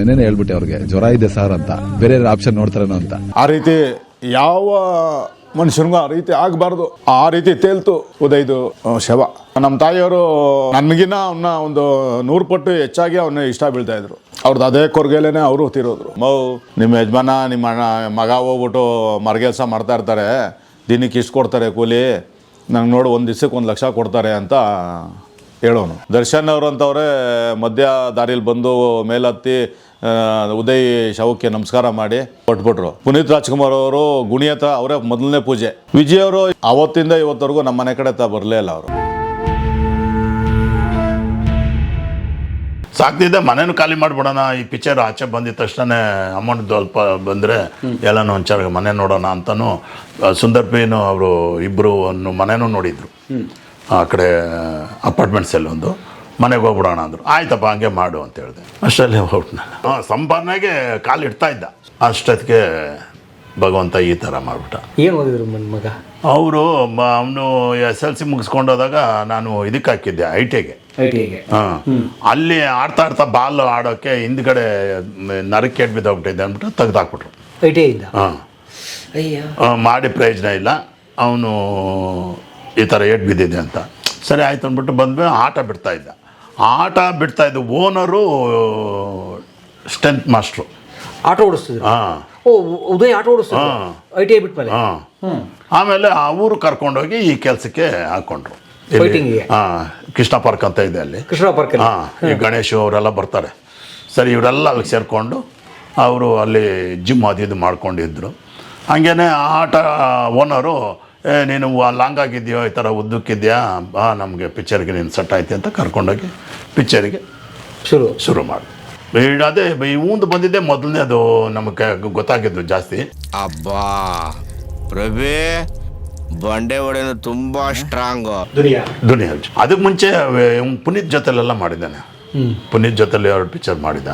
ನೆನ್ನೆ ಹೇಳ್ಬಿಟ್ಟೆ ಅವ್ರಿಗೆ ಜ್ವರ ಇದೆ ಸರ್ ಅಂತ, ಬೇರೆ ಆಪ್ಷನ್ ನೋಡ್ತಾರೇನೋ ಅಂತ. ಆ ರೀತಿ ಯಾವ ಮನುಷ್ಯನಿಗೂ ಆ ರೀತಿ ಆಗಬಾರ್ದು. ಆ ರೀತಿ ತೇಲ್ತು ಉದಯ್ದು ಶವ. ನಮ್ಮ ತಾಯಿಯವರು ನಮಗಿನ್ನ ಅವನ್ನ ಒಂದು 100 ಪಟ್ಟು ಹೆಚ್ಚಾಗಿ ಅವನ್ನ ಇಷ್ಟ ಬೀಳ್ತಾ ಇದ್ರು. ಅವ್ರದ್ದು ಅದೇ ಕೊರ್ಗೆಲೇನೆ ಅವರು ತೀರೋದ್ರು. ನಿಮ್ಮ ಯಜಮಾನ ನಿಮ್ಮ ಮಗ ಹೋಗ್ಬಿಟ್ಟು ಮರಗೆಲ್ಸ ಮಾಡ್ತಾ ಇರ್ತಾರೆ, ದಿನಕ್ಕೆ ಇಷ್ಟು ಕೊಡ್ತಾರೆ ಕೂಲಿ, ನಂಗೆ ನೋಡು ಒಂದು ದಿವ್ಸಕ್ಕೆ 1 ಲಕ್ಷ ಕೊಡ್ತಾರೆ ಅಂತ ಹೇಳೋನು. ದರ್ಶನ್ ಅವರಂತವ್ರೆ ಮಧ್ಯ ದಾರಿಲಿ ಬಂದು ಮೇಲತ್ತಿ ಉದಯ್ ಶವಕ್ಕೆ ನಮಸ್ಕಾರ ಮಾಡಿ ಕೊಟ್ಬಿಟ್ರು. ಪುನೀತ್ ರಾಜ್ಕುಮಾರ್ ಅವರು ಗುಣಿ ಹತ್ರ ಅವರೇ ಮೊದಲನೇ ಪೂಜೆ. ವಿಜಯ್ ಅವರು ಅವತ್ತಿಂದ ಇವತ್ತವರೆಗೂ ನಮ್ಮ ಮನೆ ಕಡೆ ಬರಲೇ ಇಲ್ಲ. ಅವರು ಸಾಕ್ತಿದ್ದೆ, ಮನೇನು ಖಾಲಿ ಮಾಡಿಬಿಡೋಣ, ಈ ಪಿಕ್ಚರ್ ಆಚೆ ಬಂದಿದ ತಕ್ಷಣ ಅಮೌಂಟ್ ಸ್ವಲ್ಪ ಬಂದರೆ ಎಲ್ಲನೂ ಒಂಚೂರು ಮನೆ ನೋಡೋಣ ಅಂತಲೂ ಸುಂದರ್ ಪಿನು ಅವರು ಇಬ್ಬರು ಮನೆಯೂ ನೋಡಿದರು. ಆ ಕಡೆ ಅಪಾರ್ಟ್ಮೆಂಟ್ಸಲ್ಲಿ ಒಂದು ಮನೆಗೆ ಹೋಗ್ಬಿಡೋಣ ಅಂದರು. ಆಯ್ತಪ್ಪ ಹಂಗೆ ಮಾಡು ಅಂತ ಹೇಳಿದೆ. ಅಷ್ಟಲ್ಲೇ ಹೋಗ್ಬಿಟ್ಟು ಸಂಪಾದನೆಗೆ ಕಾಲು ಇಡ್ತಾ ಇದ್ದ. ಅಷ್ಟೊತ್ತಿಗೆ ಭಗವಂತ ಈ ಥರ ಮಾಡಿಬಿಟ್ಟ. ಏನು ಓದಿದ್ರು ಮಗ? ಅವರು ಅವನು SLC ಮುಗಿಸ್ಕೊಂಡೋದಾಗ ನಾನು ಇದಕ್ಕೆ ಹಾಕಿದ್ದೆ ITಗೆ. ಅಲ್ಲಿ ಆಡ್ತಾ ಬಾಲ್ ಆಡೋಕ್ಕೆ ಹಿಂದ್ಗಡೆ ನರಕ್ಕೆ ಎಡ್ ಬಿದ್ದೋಗ್ಬಿಟ್ಟಿದ್ದೆ ಅಂದ್ಬಿಟ್ಟು ತೆಗ್ದಾಕ್ಬಿಟ್ರು. ಮಾಡಿ ಪ್ರಯೋಜನ ಇಲ್ಲ, ಅವನು ಈ ಥರ ಏಟ್ ಬಿದ್ದಿದೆ ಅಂತ. ಸರಿ ಆಯ್ತು ಅಂದ್ಬಿಟ್ಟು ಬಂದ್ಮೇಲೆ ಆಟ ಬಿಡ್ತಾ ಇದ್ದ ಓನರು ಸ್ಟ್ರೆಂತ್ ಮಾಸ್ಟ್ರು, ಆಟ ಓಡಿಸ್ತಿದ್ರು. ಉದಯ್ ಆಟ ಓಡಿಸ್ತಿದ್ರು ITI ಬಿಟ್ಮೇಲೆ. ಆಮೇಲೆ ಅವರು ಕರ್ಕೊಂಡೋಗಿ ಈ ಕೆಲಸಕ್ಕೆ ಹಾಕ್ಕೊಂಡ್ರು. ಕೃಷ್ಣ ಪಾರ್ಕ್ ಅಂತ ಇದೆ ಅಲ್ಲಿ. ಕೃಷ್ಣ ಪಾರ್ಕ್. ಈ ಗಣೇಶ್ ಅವರೆಲ್ಲ ಬರ್ತಾರೆ. ಸರಿ, ಇವರೆಲ್ಲ ಅಲ್ಲಿಗೆ ಸೇರಿಕೊಂಡು ಅವರು ಅಲ್ಲಿ ಜಿಮ್ ಅದು ಮಾಡ್ಕೊಂಡಿದ್ರು. ಹಾಗೇನೆ ಆಟ ಓನರು, ನೀನು ಲಾಂಗ್ ಆಗಿದೆಯೋ, ಈ ಥರ ಉದ್ದಕ್ಕಿದೆಯಾ, ನಮಗೆ ಪಿಕ್ಚರ್ಗೆ ನೀನು ಸೆಟ್ ಆಯ್ತು ಅಂತ ಕರ್ಕೊಂಡೋಗಿ ಪಿಕ್ಚರಿಗೆ ಶುರು ಮಾಡಿ. ಅದೇ ಇವಂದು ಬಂದಿದ್ದೆ ಮೊದಲನೇದು ನಮಗೆ ಗೊತ್ತಾಗಿದ್ದು ಜಾಸ್ತಿ. ಅಬ್ಬಾ ಪ್ರಭೇ ಬಂಡೆ ಒಡೆನು ತುಂಬಾ ಸ್ಟ್ರಾಂಗ್. ದುನಿಯಾ ಅದಕ್ಕೆ ಮುಂಚೆ ಪುನೀತ್ ಜೊತೆಲೆಲ್ಲ ಮಾಡಿದ್ದಾನೆ. ಪುನೀತ್ ಜೊತೆಲಿ 2 ಪಿಕ್ಚರ್ ಮಾಡಿದ.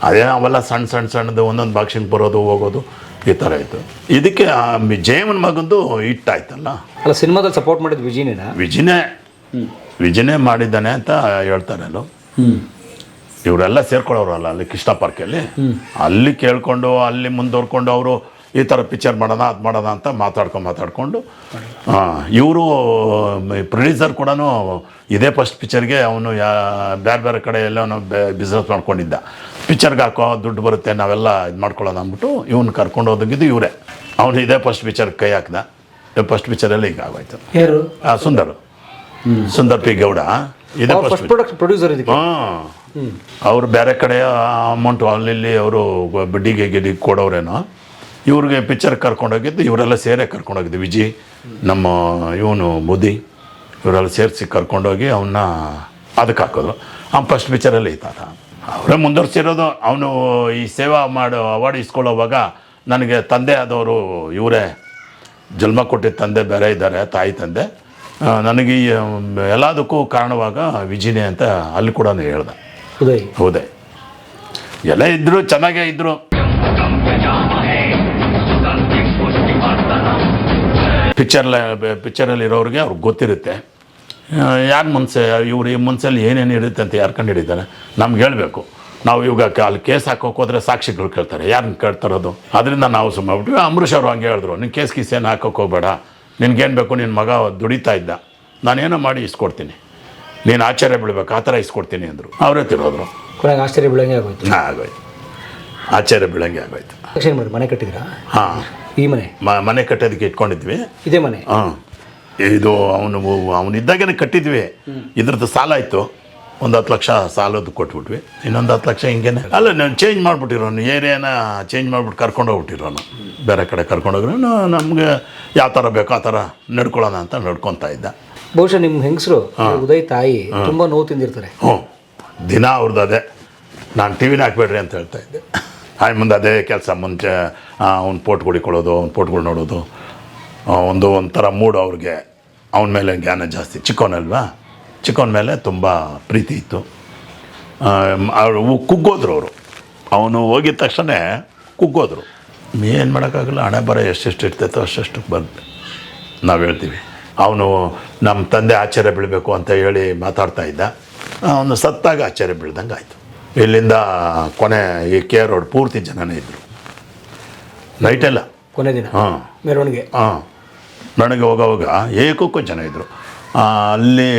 ಅದೇ ಅವೆಲ್ಲ ಸಣ್ಣದು ಒಂದೊಂದು ಬಾಕ್ಸಿಂಗ್ ಬರೋದು ಹೋಗೋದು ಈ ಥರ ಆಯಿತು. ಇದಕ್ಕೆ ಜಯಮನ್ ಮಗಂದು ಹಿಟ್ ಆಯ್ತಲ್ಲ. ಅಲ್ಲ, ಸಿನಿಮಾದಲ್ಲಿ ಸಪೋರ್ಟ್ ಮಾಡಿದ್ದು ವಿಜಯನೇ ಮಾಡಿದ್ದಾನೆ ಅಂತ ಹೇಳ್ತಾರೆ. ಅಲ್ಲೋ ಇವರೆಲ್ಲ ಸೇರ್ಕೊಳ್ಳೋರಲ್ಲ ಅಲ್ಲಿ ಕೃಷ್ಣ ಪಾರ್ಕಲ್ಲಿ. ಅಲ್ಲಿ ಕೇಳ್ಕೊಂಡು ಅಲ್ಲಿ ಮುಂದುವರ್ಕೊಂಡು ಅವರು ಈ ಥರ ಪಿಕ್ಚರ್ ಮಾಡೋಣ ಅದು ಮಾಡೋಣ ಅಂತ ಮಾತಾಡ್ಕೊಂಡು ಇವರು ಪ್ರೊಡ್ಯೂಸರ್ ಕೂಡ ಇದೇ ಫಸ್ಟ್ ಪಿಕ್ಚರ್ಗೆ ಅವನು ಬೇರೆ ಕಡೆ ಎಲ್ಲೋ ಬಿಸ್ನೆಸ್ ಮಾಡ್ಕೊಂಡಿದ್ದ. ಪಿಕ್ಚರ್ಗೆ ಹಾಕೋ ದುಡ್ಡು ಬರುತ್ತೆ, ನಾವೆಲ್ಲ ಇದು ಮಾಡ್ಕೊಳ್ಳೋಣ ಅಂದ್ಬಿಟ್ಟು ಇವನು ಕರ್ಕೊಂಡು ಹೋದಂಗಿದ್ದು ಇವರೇ. ಅವನು ಇದೇ ಫಸ್ಟ್ ಪಿಕ್ಚರ್ಗೆ ಕೈ ಹಾಕ್ದ. ಫಸ್ಟ್ ಪಿಕ್ಚರಲ್ಲಿ ಈಗ ಆಗೋಯ್ತು. ಸುಂದರ್ ಪಿ ಗೌಡ ಇದೇ ಫಸ್ಟ್ ಪ್ರೊಡ್ಯೂಸರ್. ಅವರು ಬೇರೆ ಕಡೆ ಅಮೌಂಟು ಅಲ್ಲಿ ಅವರು ಬಡ್ಡಿಗೆ ಕೊಡೋರೇನೋ. ಇವ್ರಿಗೆ ಪಿಕ್ಚರ್ ಕರ್ಕೊಂಡೋಗಿದ್ದು ಇವರೆಲ್ಲ ಸೇರೇ ಕರ್ಕೊಂಡೋಗಿದ್ದು. ವಿಜಯ್, ನಮ್ಮ ಇವನು ಮೋದಿ, ಇವರೆಲ್ಲ ಸೇರಿಸಿ ಕರ್ಕೊಂಡೋಗಿ ಅವನ್ನ ಅದಕ್ಕೆ ಹಾಕೋದು. ಫಸ್ಟ್ ಪಿಕ್ಚರಲ್ಲಿ ಈ ಥರ ಅವರೇ ಮುಂದುವರ್ಸಿರೋದು. ಅವನು ಈ ಸೇವಾ ಮಾಡೋ ಅವಾರ್ಡ್ ಇಸ್ಕೊಳ್ಳೋವಾಗ ನನಗೆ ತಂದೆ ಆದವರು ಇವರೇ, ಜನ್ಮ ಕೊಟ್ಟಿದ್ದ ತಂದೆ ಬೇರೆ ಇದ್ದಾರೆ, ತಾಯಿ ತಂದೆ. ನನಗೆ ಎಲ್ಲದಕ್ಕೂ ಕಾರಣವಾಗ ವಿಜಯನೇ ಅಂತ ಅಲ್ಲಿ ಕೂಡ ಹೇಳ್ದೆ. ಉದಯ್ ಎಲ್ಲ ಇದ್ದರು, ಚೆನ್ನಾಗೇ ಇದ್ದರು. ಪಿಕ್ಚರಲ್ಲಿ ಇರೋರಿಗೆ ಅವ್ರಿಗೆ ಗೊತ್ತಿರುತ್ತೆ ಯಾರ ಮನಸ್ಸು, ಇವ್ರು ಈ ಮನಸ್ಸಲ್ಲಿ ಏನೇನು ಇರುತ್ತೆ ಅಂತ ಯಾರು ಕಂಡು ಹಿಡಿತಾರೆ. ನಮ್ಗೆ ಹೇಳಬೇಕು. ನಾವು ಇವಾಗ ಅಲ್ಲಿ ಕೇಸ್ ಹಾಕೋಕೆ ಹೋದರೆ ಸಾಕ್ಷಿಗಳು ಕೇಳ್ತಾರೆ, ಯಾರನ್ನ ಕೇಳ್ತಾರೋದು. ಅದರಿಂದ ನಾವು ಸುಮ್ಮನೆ ಬಿಟ್ಟು ಅಂಬರೀಷ್ ಅವರು ಹಂಗೆ ಹೇಳಿದ್ರು, ನೀನು ಕೇಸ್ ಏನು ಹಾಕೋಕೆ ಹೋಗಬೇಡ, ನಿನ್ಗೇನು ಬೇಕು, ನಿನ್ನ ಮಗ ದುಡಿತಾ ಇದ್ದ, ನಾನೇನೋ ಮಾಡಿ ಇಸ್ಕೊಡ್ತೀನಿ, ನೀನು ಆಶ್ಚರ್ಯ ಬೀಳ್ಬೇಕು, ಆ ಥರ ಇಸ್ಕೊಡ್ತೀನಿ ಅಂದರು. ಅವರೇ ತಿರೋದ್ರು. ಆಶ್ಚರ್ಯ ಬೀಳಂಗೆ ಆಗೋಯ್ತು. ಆಶ್ಚರ್ಯ ಬೀಳಂಗೆ ಆಗೋಯ್ತು. ಮನೆ ಕಟ್ಟಿದ್ರಾ? ಹಾಂ, ಈ ಮನೆ ಕಟ್ಟೋದಕ್ಕೆ ಇಟ್ಕೊಂಡಿದ್ವಿ. ಇದೇ ಮನೆ? ಇದು ಅವನಿದ್ದಾಗೇನೆ ಕಟ್ಟಿದ್ವಿ. ಇದ್ರದ್ದು ಸಾಲ ಇತ್ತು, 10 ಲಕ್ಷ ಸಾಲದ್ದು ಕೊಟ್ಬಿಟ್ವಿ. ಇನ್ನೊಂದು 10 ಲಕ್ಷ ಹಿಂಗೇನೆ. ಅಲ್ಲ, ನಾನು ಚೇಂಜ್ ಮಾಡಿಬಿಟ್ಟಿರೋನು, ಏರಿಯಾನ ಚೇಂಜ್ ಮಾಡಿಬಿಟ್ಟು ಕರ್ಕೊಂಡು ಹೋಗ್ಬಿಟ್ಟಿರೋನು. ಬೇರೆ ಕಡೆ ಕರ್ಕೊಂಡೋಗ್ರೆ ನಮಗೆ ಯಾವ ಥರ ಬೇಕೋ ಆ ಥರ ನಡ್ಕೊಳ್ಳೋಣ ಅಂತ ನಡ್ಕೊತಾ ಇದ್ದ. ಬಹುಶಃ ನಿಮ್ಮ ಹೆಂಗಸರು ಉದಯ್ ತಾಯಿ ತುಂಬ ನೋವು ತಿಂದಿರ್ತಾರೆ. ದಿನ ಅವ್ರದ್ದು ಅದೇ, ನಾನು ಟಿವಿನ ಹಾಕ್ಬೇಡ್ರಿ ಅಂತ ಹೇಳ್ತಾ ಇದ್ದೆ. ಮುಂದೆ ಅದೇ ಕೆಲಸ. ಮುಂಚೆ ಅವ್ನು ಪೋಟ್ಗಳು ಇಟ್ಕೊಳ್ಳೋದು, ಅವ್ನು ಪೋಟ್ಗಳು ನೋಡೋದು, ಒಂಥರ ಮೂಡು ಅವ್ರಿಗೆ. ಅವನ ಮೇಲೆ ಜ್ಞಾನ ಜಾಸ್ತಿ. ಚಿಕ್ಕವನ ಮೇಲೆ ತುಂಬ ಪ್ರೀತಿ ಇತ್ತು. ಅವರು ಕುಗ್ಗೋದ್ರು. ಅವನು ಹೋಗಿದ ತಕ್ಷಣ ಕುಗ್ಗೋದ್ರು. ಏನು ಮಾಡೋಕ್ಕಾಗಲ್ಲ, ಹಣೆ ಬರ ಎಷ್ಟೆಷ್ಟು ಇರ್ತೈತೋ ಅಷ್ಟು ಬಂದು ನಾವು ಹೇಳ್ತೀವಿ. ಅವನು ನಮ್ಮ ತಂದೆ ಆಶ್ಚರ್ಯ ಬೀಳಬೇಕು ಅಂತ ಹೇಳಿ ಮಾತಾಡ್ತಾ ಇದ್ದ. ಅವನು ಸತ್ತಾಗ ಆಶ್ಚರ್ಯ ಬೀಳ್ದಂಗೆ ಆಯಿತು. ಇಲ್ಲಿಂದ ಕೊನೆ ಈ ಕೆ ರೋಡ್ ಪೂರ್ತಿ ಜನನೇ ಇದ್ದರು ನೈಟೆಲ್ಲ. ಕೊನೆ ದಿನ ಹಾಂ ಮೆರವಣಿಗೆ. ಹಾಂ ನನಗೆ ಹೋಗೋವಾಗ ಏಕಕ್ಕೂ ಜನ ಇದ್ದರು. ಅಲ್ಲಿ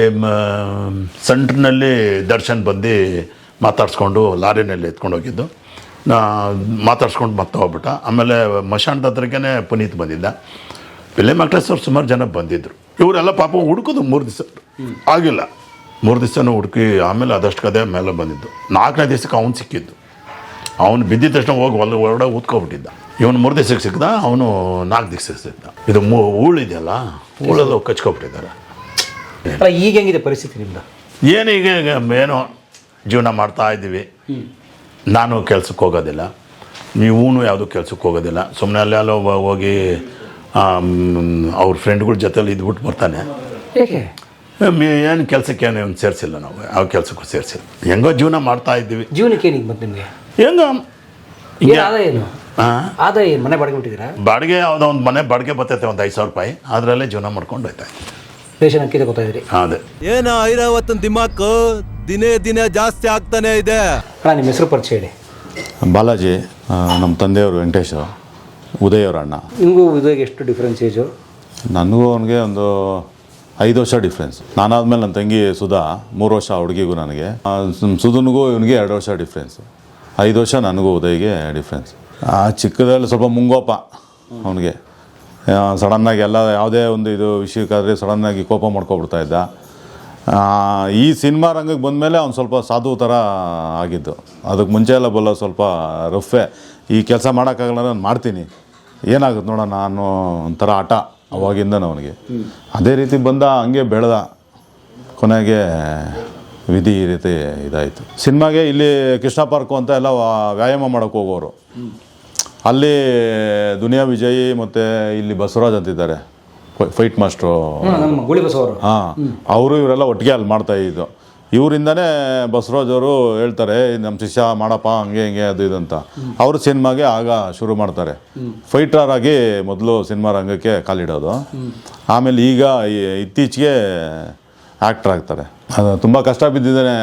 ಸೆಂಟ್ರ್ನಲ್ಲಿ ದರ್ಶನ್ ಬಂದು ಮಾತಾಡ್ಸ್ಕೊಂಡು ಲಾರಿನಲ್ಲಿ ಎತ್ಕೊಂಡು ಹೋಗಿದ್ದು, ಮಾತಾಡ್ಸ್ಕೊಂಡು ಮತ್ತೆ ಹೋಗ್ಬಿಟ್ಟ. ಆಮೇಲೆ ಮಶಾಣದ ಹತ್ರಕ್ಕೆ ಪುನೀತ್ ಬಂದಿದ್ದ, ಪಿಲ್ಲೆ ವೆಂಕಟೇಶ್ವರ ಸುಮಾರು ಜನ ಬಂದಿದ್ದರು. ಇವರೆಲ್ಲ ಪಾಪ ಹುಡುಕೋದು 3 ದಿವಸ ಆಗಿಲ್ಲ, 3 ದಿವಸನೂ ಹುಡುಕಿ ಆಮೇಲೆ ಅದಷ್ಟು ಕದೆ ಮೇಲೆ ಬಂದಿದ್ದು. 4ನೇ ದಿವಸಕ್ಕೆ ಅವ್ನು ಸಿಕ್ಕಿದ್ದು. ಅವನು ಬಿದ್ದಿದ ತಕ್ಷಣ ಹೋಗಿ ಹೊರಗಡೆ ಊದ್ಕೊಬಿಟ್ಟಿದ್ದ. ಇವನು 3 ದಿವಸಕ್ಕೆ ಸಿಕ್ಕಿದ, ಅವನು 4 ದಿವಸಕ್ಕೆ ಸಿಕ್ಕಿದ್ದ. ಇದು ಹೂಳಿದೆಯಲ್ಲ, ಹೂಳೆಲ್ಲ ಕಚ್ಕೊಬಿಟ್ಟಿದ್ದಾರೆ. ಅಲ್ಲ ಈಗ ಹೆಂಗಿದೆ ಪರಿಸ್ಥಿತಿ ನಿಮ್ದು? ಏನು ಈಗ ಏನೋ ಜೀವನ ಮಾಡ್ತಾ ಇದ್ದೀವಿ. ನಾನು ಕೆಲ್ಸಕ್ಕೆ ಹೋಗೋದಿಲ್ಲ, ನೀವೂ ಯಾವುದೂ ಕೆಲ್ಸಕ್ಕೆ ಹೋಗೋದಿಲ್ಲ. ಸುಮ್ಮನೆ ಅಲ್ಲೆಲ್ಲೋ ಹೋಗಿ ಅವ್ರ ಫ್ರೆಂಡ್ಗಳ ಜೊತೆಲಿ ಇದ್ಬಿಟ್ಟು ಬರ್ತಾನೆ. ಏಕೆ? ಏನು ಕೆಲಸಕ್ಕೆ ಏನು ಸೇರಿಸಿಲ್ಲ ನಾವು, ಯಾವ ಕೆಲಸಕ್ಕೂ ಸೇರಿಸಿಲ್ಲ. ಹೆಂಗೋ ಜೀವನ ಮಾಡ್ತಾ ಇದ್ದೀವಿ. ಜೀವನಕ್ಕೆ ಏನಿಗೆ ಮತ್ತೆ ನಿಮಗೆ? ಹೆಂಗೋ ಏನು ಆದಾಯ ಏನು? ಆದಾಯ ಏನು? ಮನೆ ಬಾಡಿಗೆ ಬಿಟ್ಟಿದ್ದೀರಾ? ಬಾಡಿಗೆ ಯಾವುದೋ ಒಂದು ಮನೆ ಬಾಡಿಗೆ ಬರ್ತೈತೆ, ಒಂದು 5,000 ರೂಪಾಯಿ. ಅದರಲ್ಲೇ ಜೀವನ ಮಾಡ್ಕೊಂಡು ಹೋಯ್ತಾ ಇದ್ದೀವಿ. ರೇಷನ್ ಅಕ್ಕಿ ತಗೋತಾ ಇದ್ದೀರಿ? ಅದೇ ಏನ ಐರಾವತ್ತನ ದಿಮಾಕ್ ದಿನೇ ದಿನೇ ಜಾಸ್ತಿ ಆಗ್ತಾನೆ ಇದೆ. ಅಣ್ಣ ನಿಮ್ಮ ಹೆಸರು ಪರಿಚಯ ಹೇಳಿ. ಬಾಲಾಜಿ, ನಮ್ಮ ತಂದೆಯವರು ವೆಂಕಟೇಶ್, ಉದಯ್ ಅವ್ರ ಅಣ್ಣ. ನಿಮಗೂ ಉದಯ್ಗೆ ಎಷ್ಟು ಡಿಫ್ರೆನ್ಸ್ ಏಜು? ನನಗೂ ಅವನಿಗೆ ಒಂದು 5 ವರ್ಷ ಡಿಫ್ರೆನ್ಸ್. ನಾನಾದ್ಮೇಲೆ ನನ್ನ ತಂಗಿ ಸುಧಾ 3 ವರ್ಷ, ಹುಡುಗಿಗೂ ನನಗೆ. ಸುಧನ್ಗೂ ಇವನಿಗೆ 2 ವರ್ಷ ಡಿಫ್ರೆನ್ಸ್. 5 ವರ್ಷ ನನಗೂ ಉದಯ್ಗೆ ಡಿಫ್ರೆನ್ಸ್. ಚಿಕ್ಕದಲ್ಲಿ ಸ್ವಲ್ಪ ಮುಂಗೋಪ ಅವನಿಗೆ. ಸಡನ್ನಾಗಿ ಎಲ್ಲ ಯಾವುದೇ ಒಂದು ಇದು ವಿಷಯಕ್ಕಾದರೆ ಸಡನ್ನಾಗಿ ಕೋಪ ಮಾಡ್ಕೊಬಿಡ್ತಾ ಇದ್ದ. ಈ ಸಿನಿಮಾ ರಂಗಕ್ಕೆ ಬಂದಮೇಲೆ ಅವ್ನು ಸ್ವಲ್ಪ ಸಾಧು ಥರ ಆಗಿದ್ದು. ಅದಕ್ಕೆ ಮುಂಚೆ ಎಲ್ಲ ಬಲ್ಲ ಸ್ವಲ್ಪ ರಫ್ಫೆ. ಈ ಕೆಲಸ ಮಾಡೋಕ್ಕಾಗಲ್ಲ, ನಾನು ಮಾಡ್ತೀನಿ, ಏನಾಗುತ್ತೆ ನೋಡೋಣ ಅನ್ನೋ ಒಂಥರ ಆಟ ಅವಾಗಿಂದ ಅವನಿಗೆ. ಅದೇ ರೀತಿ ಬಂದ, ಹಂಗೆ ಬೆಳೆದ. ಕೊನೆಗೆ ವಿಧಿ ಈ ರೀತಿ ಇದಾಯಿತು. ಸಿನಿಮಾಗೆ ಇಲ್ಲಿ ಕೃಷ್ಣ ಪಾರ್ಕು ಅಂತ ಎಲ್ಲ ವ್ಯಾಯಾಮ ಮಾಡೋಕ್ಕೆ ಹೋಗೋರು. ಅಲ್ಲಿ ದುನಿಯಾ ವಿಜಯ್ ಮತ್ತು ಇಲ್ಲಿ ಬಸವರಾಜ್ ಅಂತಿದ್ದಾರೆ, ಫೈಟ್ ಮಾಸ್ಟ್ರು. ನಮ್ಮ ಗೋಳಿ ಬಸವರು. ಹಾಂ, ಅವರು ಇವರೆಲ್ಲ ಒಟ್ಟಿಗೆ ಅಲ್ಲಿ ಮಾಡ್ತಾಯಿದ್ದು. ಇವರಿಂದನೇ ಬಸವರಾಜ್ ಅವರು ಹೇಳ್ತಾರೆ, ನಮ್ಮ ಶಿಷ್ಯ ಮಾಡಪ್ಪ ಹಂಗೆ ಹಿಂಗೆ ಅದು ಇದು ಅಂತ. ಅವರು ಸಿನಿಮಾಗೆ ಆಗ ಶುರು ಮಾಡ್ತಾರೆ. ಫೈಟರ್ ಆಗಿ ಮೊದಲು ಸಿನಿಮಾ ರಂಗಕ್ಕೆ ಕಾಲಿಡೋದು. ಆಮೇಲೆ ಈಗ ಇತ್ತೀಚೆಗೆ ಆ್ಯಕ್ಟ್ರ್ ಆಗ್ತಾರೆ. ಅದು ತುಂಬ ಕಷ್ಟ ಬಿದ್ದಿದ್ದಾನೆ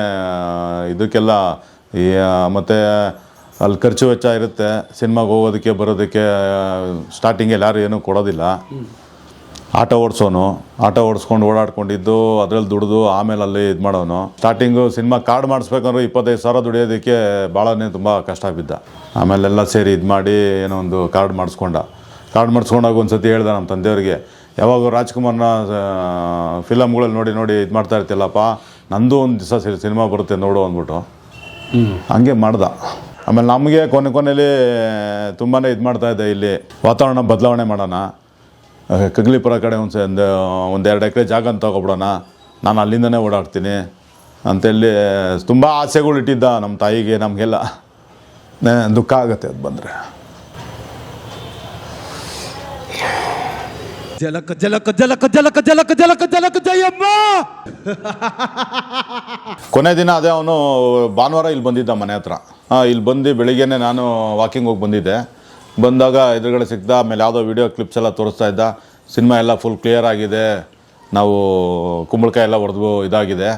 ಇದಕ್ಕೆಲ್ಲ. ಮತ್ತು ಅಲ್ಲಿ ಖರ್ಚು ವೆಚ್ಚ ಇರುತ್ತೆ. ಸಿನಿಮಾಗೆ ಹೋಗೋದಕ್ಕೆ ಬರೋದಕ್ಕೆ ಸ್ಟಾರ್ಟಿಂಗಲ್ಲಿ ಯಾರು ಏನೂ ಕೊಡೋದಿಲ್ಲ. ಆಟೋ ಓಡಿಸೋನು, ಆಟೋ ಓಡಿಸ್ಕೊಂಡು ಓಡಾಡ್ಕೊಂಡಿದ್ದು, ಅದರಲ್ಲಿ ದುಡಿದು ಆಮೇಲೆ ಅಲ್ಲಿ ಇದು ಮಾಡೋನು. ಸ್ಟಾರ್ಟಿಂಗು ಸಿನಿಮಾ ಕಾರ್ಡ್ ಮಾಡಿಸ್ಬೇಕಂದ್ರೆ 25,000 ದುಡಿಯೋದಕ್ಕೆ ಭಾಳನೇ ತುಂಬ ಕಷ್ಟ ಬಿದ್ದ. ಆಮೇಲೆಲ್ಲ ಸೇರಿ ಇದು ಮಾಡಿ ಏನೋ ಒಂದು ಕಾರ್ಡ್ ಮಾಡಿಸ್ಕೊಂಡಾಗ ಒಂದು ಸತಿ ಹೇಳ್ದೆ ನಮ್ಮ ತಂದೆಯವರಿಗೆ, ಯಾವಾಗ ರಾಜ್ಕುಮಾರ್ನ ಫಿಲಮ್ಗಳಲ್ಲಿ ನೋಡಿ ಇದು ಮಾಡ್ತಾ ಇರ್ತಿಲ್ಲಪ್ಪ, ನಂದು ಒಂದು ದಿವಸ ಸಿನಿಮಾ ಬರುತ್ತೆ ನೋಡು ಅಂದ್ಬಿಟ್ಟು. ಹಂಗೆ ಮಾಡ್ದೆ. ಆಮೇಲೆ ನಮಗೆ ಕೊನೆಯಲ್ಲಿ ತುಂಬಾ ಇದು ಮಾಡ್ತಾಯಿದ್ದೆ. ಇಲ್ಲಿ ವಾತಾವರಣ ಬದಲಾವಣೆ ಮಾಡೋಣ, ಕಗ್ಲಿಪುರ ಕಡೆ ಒಂದು 2 ಎಕರೆ ಜಾಗ ಅಂತ ತಗೊಬಿಡೋಣ, ನಾನು ಅಲ್ಲಿಂದನೇ ಓಡಾಡ್ತೀನಿ ಅಂತೇಳಿ ತುಂಬ ಆಸೆಗಳು ಇಟ್ಟಿದ್ದ ನಮ್ಮ ತಾಯಿಗೆ. ನಮಗೆಲ್ಲ ದುಃಖ ಆಗುತ್ತೆ ಅದು ಬಂದರೆ. ಜಲಕ ಜಲಕ ಜಲಕ ಜಲಕ ಜಲಕ ಜಲಕ ಜಲಕ ಜಯಮ್ಮ. ಕೊನೆ ದಿನ ಅದೇ ಅವನು ಭಾನುವಾರ ಇಲ್ಲಿ ಬಂದಿದ್ದ ಮನೆ ಹತ್ರ. ಇಲ್ಲಿ ಬಂದು ಬೆಳಿಗ್ಗೆನೇ ನಾನು ವಾಕಿಂಗ್ ಹೋಗಿ ಬಂದಿದ್ದೆ. ಬಂದಾಗ ಎದುರುಗಡೆ ಸಿಕ್ಕಿದ. ಆಮೇಲೆ ಯಾವುದೋ ವೀಡಿಯೋ ಕ್ಲಿಪ್ಸ್ ಎಲ್ಲ ತೋರಿಸ್ತಾ ಇದ್ದ. ಸಿನಿಮಾ ಎಲ್ಲ ಫುಲ್ ಕ್ಲಿಯರ್ ಆಗಿದೆ, ನಾವು ಕುಂಬಳಕಾಯಿ ಎಲ್ಲ ಹೊಡೆದು ಇದಾಗಿದೆ,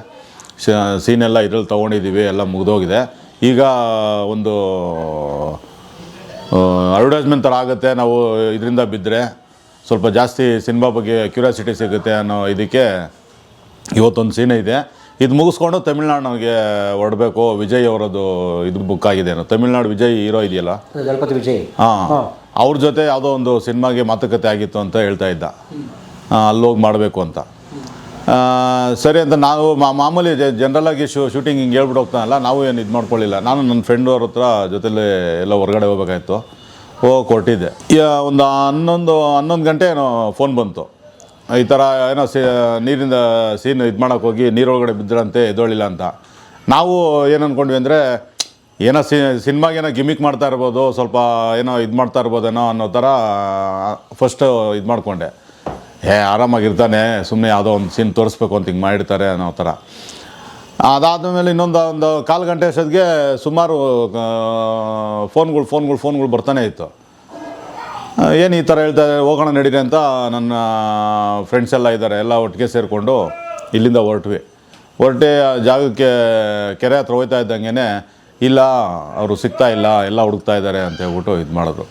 ಸೀನೆಲ್ಲ ಇದ್ರಲ್ಲಿ ತೊಗೊಂಡಿದ್ದೀವಿ, ಎಲ್ಲ ಮುಗಿದೋಗಿದೆ. ಈಗ ಒಂದು ಅಡ್ವರ್ಟೈಸ್ಮೆಂಟ್ ಥರ ಆಗುತ್ತೆ, ನಾವು ಇದರಿಂದ ಬಿದ್ದರೆ ಸ್ವಲ್ಪ ಜಾಸ್ತಿ ಸಿನಿಮಾ ಬಗ್ಗೆ ಕ್ಯೂರಿಯಾಸಿಟಿ ಸಿಗುತ್ತೆ ಅನ್ನೋ ಇದಕ್ಕೆ ಇವತ್ತೊಂದು ಸೀನ್ ಇದೆ. ಇದು ಮುಗಿಸ್ಕೊಂಡು ತಮಿಳ್ನಾಡಿಗೆ ಹೊರಡಬೇಕು. ವಿಜಯ್ ಅವರದ್ದು ಇದು ಬುಕ್ ಆಗಿದೆ. ತಮಿಳ್ನಾಡು ವಿಜಯ್ ಹೀರೋ ಇದೆಯಲ್ಲ, ಜಲಪತಿ ವಿಜಯ್, ಅವ್ರ ಜೊತೆ ಯಾವುದೋ ಒಂದು ಸಿನಿಮಾಗೆ ಮಾತುಕತೆ ಆಗಿತ್ತು ಅಂತ ಹೇಳ್ತಾ ಇದ್ದ. ಅಲ್ಲೋಗಿ ಮಾಡಬೇಕು ಅಂತ. ಸರಿ ಅಂತ ನಾವು ಮಾಮೂಲಿ ಜನರಲಾಗಿ ಶೂಟಿಂಗ್ ಹಿಂಗೆ ಹೇಳ್ಬಿಟ್ಟು ಹೋಗ್ತಾನಲ್ಲ, ನಾವು ಏನು ಇದು ಮಾಡ್ಕೊಳ್ಳಿಲ್ಲ. ನಾನು ನನ್ನ ಫ್ರೆಂಡ್ ಅವ್ರ ಹತ್ರ ಜೊತೆಲಿ ಎಲ್ಲ ಹೊರಗಡೆ ಹೋಗ್ಬೇಕಾಯ್ತು. ಕೊಟ್ಟಿದ್ದೆ. ಒಂದು 11 ಗಂಟೆ ಏನೋ ಫೋನ್ ಬಂತು. ಈ ಥರ ಏನೋ ನೀರಿಂದ ಸೀನ್ ಇದು ಮಾಡೋಕ್ಕೆ ಹೋಗಿ ನೀರೊಳಗಡೆ ಬಿದ್ದರಂತೆ, ಎದ್ದೊಳಿಲ್ಲ ಅಂತ. ನಾವು ಏನು ಅಂದ್ಕೊಂಡ್ವಿ ಅಂದರೆ, ಏನೋ ಸಿನಿಮಾಗೇನೋ ಗಿಮಿಕ್ ಮಾಡ್ತಾ ಇರ್ಬೋದು, ಸ್ವಲ್ಪ ಏನೋ ಇದು ಮಾಡ್ತಾ ಇರ್ಬೋದೇನೋ ಅನ್ನೋ ಥರ ಫಸ್ಟು ಇದು ಮಾಡಿಕೊಂಡೆ. ಆರಾಮಾಗಿರ್ತಾನೆ, ಸುಮ್ಮನೆ ಯಾವುದೋ ಒಂದು ಸೀನ್ ತೋರಿಸ್ಬೇಕು ಅಂತ ಹಿಂಗೆ ಮಾಡಿರ್ತಾರೆ ಅನ್ನೋ ಥರ. ಅದಾದಮೇಲೆ ಒಂದು 1/4 ಗಂಟೆ ಅಷ್ಟೊತ್ತಿಗೆ ಸುಮಾರು ಫೋನ್ಗಳು ಬರ್ತಾನೆ ಇತ್ತು. ಏನು ಈ ಥರ ಹೇಳ್ತಾರೆ, ಹೋಗೋಣ ನಡೀರಿ ಅಂತ ನನ್ನ ಫ್ರೆಂಡ್ಸ್ ಎಲ್ಲ ಇದ್ದಾರೆ, ಎಲ್ಲ ಒಟ್ಟಿಗೆ ಸೇರಿಕೊಂಡು ಇಲ್ಲಿಂದ ಹೊರಟೆ ಜಾಗಕ್ಕೆ ಕೆರೆ ಹತ್ರ ಹೋಗ್ತಾ ಇದ್ದಂಗೆ ಇಲ್ಲ ಅವರು ಸಿಗ್ತಾ ಇಲ್ಲ, ಎಲ್ಲ ಹುಡುಕ್ತಾ ಇದ್ದಾರೆ ಅಂತ ಹೇಳ್ಬಿಟ್ಟು ಇದು ಮಾಡಿದ್ರು.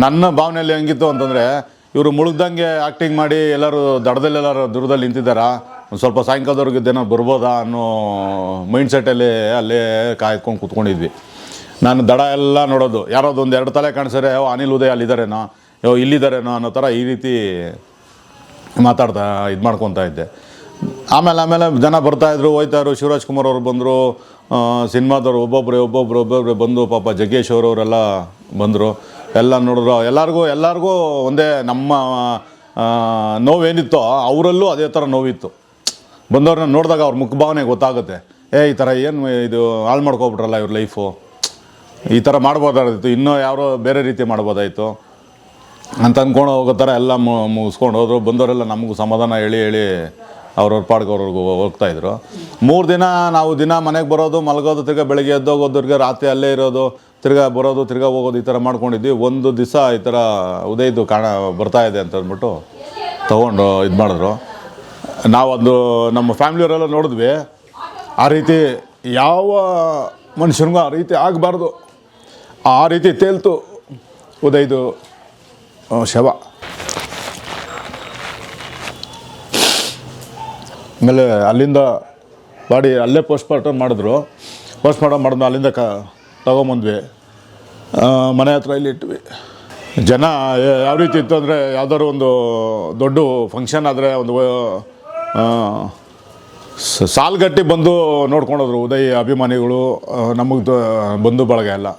ನನ್ನ ಭಾವನೆಯಲ್ಲಿ ಹೆಂಗಿತ್ತು ಅಂತಂದರೆ, ಇವರು ಮುಳುಗ್ದಂಗೆ ಆ್ಯಕ್ಟಿಂಗ್ ಮಾಡಿ ಎಲ್ಲರೂ ದಡದಲ್ಲೆಲ್ಲರೂ ದೂರದಲ್ಲಿ ನಿಂತಿದ್ದಾರಾ, ಒಂದು ಸ್ವಲ್ಪ ಸಾಯಂಕಾಲದವ್ರಿಗಿದ್ದೇನೋ ಬರ್ಬೋದಾ ಅನ್ನೋ ಮೈಂಡ್ಸೆಟ್ಟಲ್ಲಿ ಅಲ್ಲೇ ಕಾಯ್ಕೊಂಡು ಕೂತ್ಕೊಂಡಿದ್ವಿ. ನಾನು ದಡ ಎಲ್ಲ ನೋಡೋದು, ಯಾರೋದು ಒಂದು 2 ತಲೆ ಕಾಣಿಸಿದ್ರೆ ಅನಿಲ್ ಉದಯ್ ಅಲ್ಲಿದ್ದಾರೇನೋ, ಇಲ್ಲಿದ್ದಾರೇನೋ ಅನ್ನೋ ಥರ ಈ ರೀತಿ ಮಾತಾಡ್ತಾ ಇದು ಮಾಡ್ಕೊತಾ ಇದ್ದೆ. ಆಮೇಲೆ ಜನ ಬರ್ತಾಯಿದ್ರು, ಹೋಯ್ತಾಯಿದ್ರು. ಶಿವರಾಜ್ ಕುಮಾರ್ ಅವರು ಬಂದರು, ಸಿನಿಮಾದವ್ರು ಒಬ್ಬೊಬ್ಬರೇ ಬಂದು, ಪಾಪ ಜಗ್ಗೇಶ್ ಅವರವರೆಲ್ಲ ಬಂದರು. ಎಲ್ಲ ನೋಡಿದ್ರು, ಎಲ್ಲರಿಗೂ ಒಂದೇ ನಮ್ಮ ನೋವೇನಿತ್ತೋ ಅವರಲ್ಲೂ ಅದೇ ಥರ ನೋವಿತ್ತು. ಬಂದವ್ರನ್ನ ನೋಡಿದಾಗ ಅವ್ರ ಮುಖಭಾವನೆ ಗೊತ್ತಾಗುತ್ತೆ, ಈ ಥರ ಏನು ಇದು ಹಾಳು ಮಾಡ್ಕೊಬಿಟ್ರಲ್ಲ ಇವ್ರ ಲೈಫು, ಈ ಥರ ಮಾಡ್ಬೋದಾಗಿತ್ತು, ಇನ್ನೂ ಯಾರೋ ಬೇರೆ ರೀತಿ ಮಾಡ್ಬೋದಾಯಿತು ಅಂತ ಅಂದ್ಕೊಂಡು ಹೋಗೋ ಥರ ಎಲ್ಲ ಮುಗಿಸ್ಕೊಂಡು ಹೋದ್ರು. ಬಂದವರೆಲ್ಲ ನಮಗೂ ಸಮಾಧಾನ ಹೇಳಿ ಅವ್ರವ್ರ ಪಾಡ್ಗೆ ಅವ್ರಿಗೂ ಹೋಗ್ತಾಯಿದ್ರು. 3 ದಿನ ನಾವು ದಿನ ಮನೆಗೆ ಬರೋದು, ಮಲಗೋದು, ತಿರ್ಗಾ ಬೆಳಗ್ಗೆ ಎದ್ದೋಗೋದು, ತಿರ್ಗಾ ರಾತ್ರಿ ಅಲ್ಲೇ ಇರೋದು, ತಿರ್ಗಾ ಬರೋದು, ತಿರ್ಗಾ ಹೋಗೋದು, ಈ ಥರ ಮಾಡ್ಕೊಂಡಿದ್ವಿ. ಒಂದು ದಿವಸ ಈ ಥರ ಉದಯದ್ದು ಬರ್ತಾಯಿದೆ ಅಂತ ಅಂದ್ಬಿಟ್ಟು ತೊಗೊಂಡು ಇದು ಮಾಡಿದ್ರು. ನಾವೊಂದು ನಮ್ಮ ಫ್ಯಾಮಿಲಿಯವರೆಲ್ಲ ನೋಡಿದ್ವಿ. ಆ ರೀತಿ ಯಾವ ಮನುಷ್ಯನಿಗೂ ಆ ರೀತಿ ಆಗಬಾರ್ದು, ಆ ರೀತಿ ತೇಲ್ತು ಉದಯದು ಶವ. ಆಮೇಲೆ ಅಲ್ಲಿಂದ ಬಾಡಿ ಅಲ್ಲೇ ಪೋಸ್ಟ್ಮಾರ್ಟಮ್ ಮಾಡಿದ್ರು. ಪೋಸ್ಟ್ಮಾರ್ಟಮ್ ಮಾಡಿದ್ಮೇಲೆ ಅಲ್ಲಿಂದ ತಗೊಂಬಂದ್ವಿ, ಮನೆ ಹತ್ರ ಇಲ್ಲಿ ಇಟ್ವಿ. ಜನ ಯಾವ ರೀತಿ ಇತ್ತು ಅಂದರೆ, ಯಾವ್ದಾದ್ರು ಒಂದು ದೊಡ್ಡ ಫಂಕ್ಷನ್ ಆದರೆ ಒಂದು ಸಾಲ್ಗಟ್ಟಿ ಬಂದು ನೋಡ್ಕೊಂಡೋದ್ರು ಉದಯ್ ಅಭಿಮಾನಿಗಳು, ನಮಗೆ ಬಂಧು ಬಳಗ ಎಲ್ಲ.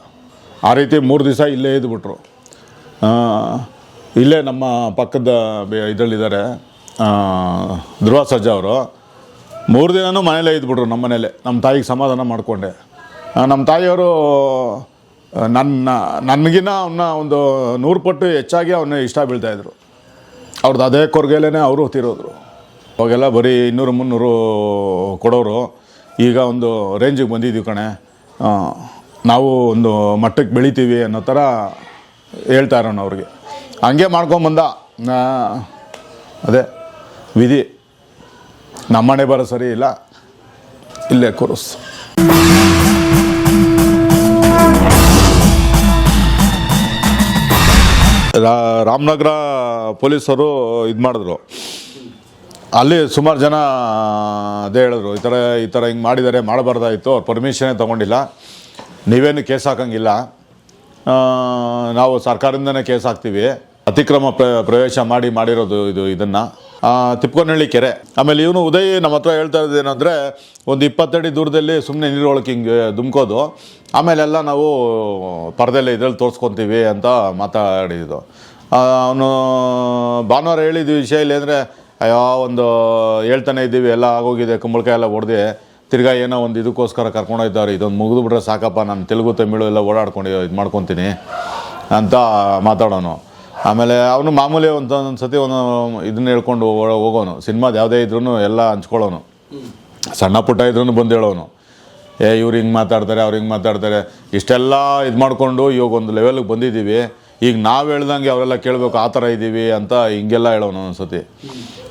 ಆ ರೀತಿ 3 ದಿವಸ ಇಲ್ಲೇ ಇದ್ಬಿಟ್ರು. ಇಲ್ಲೇ ನಮ್ಮ ಪಕ್ಕದ ಇದರಲ್ಲಿದ್ದಾರೆ ಧ್ರುವ ಸರ್ಜಾ ಅವರು. 3 ದಿನವೂ ಮನೇಲೇ ಇದ್ಬಿಟ್ರು, ನಮ್ಮ ಮನೇಲೆ. ನಮ್ಮ ತಾಯಿಗೆ ಸಮಾಧಾನ ಮಾಡಿಕೊಂಡೆ. ನಮ್ಮ ತಾಯಿಯವರು ನನಗಿನ್ನ ಅವನ್ನ ಒಂದು 100 ಪಟ್ಟು ಹೆಚ್ಚಾಗಿ ಅವನ್ನ ಇಷ್ಟ ಬೀಳ್ತಾಯಿದ್ರು. ಅವ್ರದ್ದು ಅದೇ ಕೊರ್ಗೆಲೇ ಅವರು ತೀರೋದ್ರು. ಅವಾಗೆಲ್ಲ ಬರೀ 200-300 ಕೊಡೋರು. ಈಗ ಒಂದು ರೇಂಜಿಗೆ ಬಂದಿದ್ದೀವಿ ಕಣೆ, ನಾವು ಒಂದು ಮಟ್ಟಕ್ಕೆ ಬೆಳಿತೀವಿ ಅನ್ನೋ ಥರ ಹೇಳ್ತಾ ಇರೋಣ ಅವ್ರಿಗೆ. ಹಂಗೆ ಮಾಡ್ಕೊಂಬಂದ. ಅದೇ ವಿಧಿ, ನಮ್ಮನೆ ಬರೋ ಸರಿ ಇಲ್ಲ, ಇಲ್ಲೇ ಕೂರಿಸ್. ರಾಮನಗರ ಪೊಲೀಸರು ಇದು ಮಾಡಿದ್ರು. ಅಲ್ಲಿ ಸುಮಾರು ಜನ ಅದೇ ಹೇಳಿದ್ರು, ಈ ಥರ ಹಿಂಗೆ ಮಾಡಿದ್ದಾರೆ, ಮಾಡಬಾರ್ದಾಯಿತು, ಅವ್ರು ಪರ್ಮಿಷನ್ನೇ ತೊಗೊಂಡಿಲ್ಲ, ನೀವೇನು ಕೇಸ್ ಹಾಕೋಂಗಿಲ್ಲ, ನಾವು ಸರ್ಕಾರದಿಂದನೇ ಕೇಸ್ ಹಾಕ್ತೀವಿ, ಅತಿಕ್ರಮ ಪ್ರವೇಶ ಮಾಡಿರೋದು ಇದನ್ನು ತಿಪ್ಕೊನಹಳ್ಳಿ ಕೆರೆ. ಆಮೇಲೆ ಇವನು ಉದಯ್ ನಮ್ಮ ಹತ್ರ ಹೇಳ್ತಾ ಇರೋದು ಏನಂದರೆ, ಒಂದು 20 ಅಡಿ ದೂರದಲ್ಲಿ ಸುಮ್ಮನೆ ನೀರೊಳಗೆ ಹಿಂಗೆ ಧುಮ್ಕೋದು, ಆಮೇಲೆಲ್ಲ ನಾವು ಪರದೆಲ್ಲ ಇದರಲ್ಲಿ ತೋರಿಸ್ಕೊತೀವಿ ಅಂತ ಮಾತಾಡಿದ್ದು. ಅವನು ಭಾನುವಾರ ಹೇಳಿದ ವಿಷಯ ಇಲ್ಲ ಅಂದರೆ, ಅಯ್ಯೋ ಒಂದು ಹೇಳ್ತಾನೆ ಇದ್ದೀವಿ, ಎಲ್ಲ ಆಗೋಗಿದೆ, ಕುಂಬಳಕಾಯಿ ಎಲ್ಲ ಹೊಡೆದು ತಿರ್ಗಾ ಏನೋ ಒಂದು ಇದಕ್ಕೋಸ್ಕರ ಕರ್ಕೊಂಡೋಗಿದ್ದಾರೆ, ಇದೊಂದು ಮುಗಿದು ಬಿಟ್ರೆ ಸಾಕಪ್ಪ, ನಾನು ತೆಲುಗು ತಮಿಳು ಎಲ್ಲ ಓಡಾಡ್ಕೊಂಡು ಇದು ಮಾಡ್ಕೊತೀನಿ ಅಂತ ಮಾತಾಡೋನು. ಆಮೇಲೆ ಅವನು ಮಾಮೂಲಿ ಒಂದೊಂದು ಸತಿ ಇದನ್ನ ಹೇಳ್ಕೊಂಡು ಹೋಗೋನು. ಸಿನಿಮಾದ ಯಾವುದೇ ಇದ್ರೂ ಎಲ್ಲ ಹಂಚ್ಕೊಳ್ಳೋನು, ಸಣ್ಣ ಪುಟ್ಟ ಇದ್ರೂ ಬಂದು ಹೇಳೋನು, ಇವ್ರು ಹಿಂಗೆ ಮಾತಾಡ್ತಾರೆ, ಅವ್ರು ಹಿಂಗೆ ಮಾತಾಡ್ತಾರೆ, ಇಷ್ಟೆಲ್ಲ ಇದು ಮಾಡಿಕೊಂಡು ಇವಾಗ ಒಂದು ಲೆವೆಲ್ಗೆ ಬಂದಿದ್ದೀವಿ, ಈಗ ನಾವು ಹೇಳ್ದಂಗೆ ಅವರೆಲ್ಲ ಕೇಳಬೇಕು, ಆ ಥರ ಇದ್ದೀವಿ ಅಂತ ಹಿಂಗೆಲ್ಲ ಹೇಳೋನು ಒಂದ್ಸತಿ.